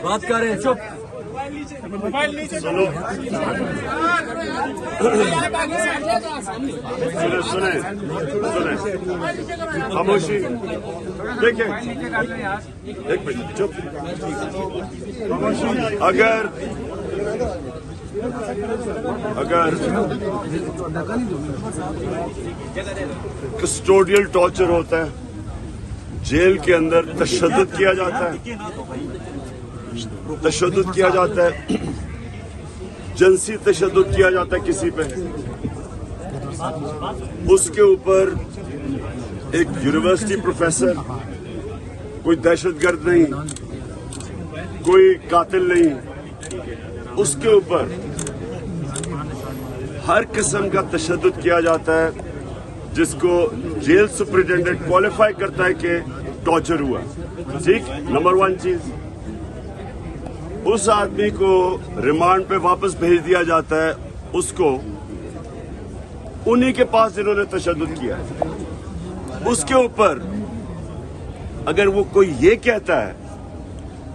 बात कर रहे हैं, चुप। सुनो, सुने खामोशी। देखिए, एक मिनट चुप। अगर कस्टोडियल टॉर्चर होता है, जेल के अंदर तशद्दुद किया जाता है, जिनसी तशद्दुद किया जाता है किसी पे, उसके ऊपर एक यूनिवर्सिटी प्रोफेसर, कोई दहशतगर्द नहीं, कोई कातिल नहीं, उसके ऊपर हर किस्म का तशद्दुद किया जाता है जिसको जेल सुपरिटेंडेंट क्वालिफाई करता है कि टॉर्चर हुआ। ठीक, नंबर 1 चीज, उस आदमी को रिमांड पे वापस भेज दिया जाता है, उसको उन्हीं के पास जिन्होंने तशद्दुद किया है। उसके ऊपर अगर वो कोई ये कहता है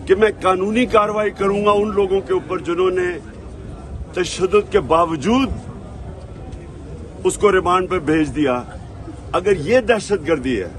कि मैं कानूनी कार्रवाई करूंगा उन लोगों के ऊपर जिन्होंने तशद्दुद के बावजूद उसको रिमांड पे भेज दिया, अगर ये दहशतगर्दी है,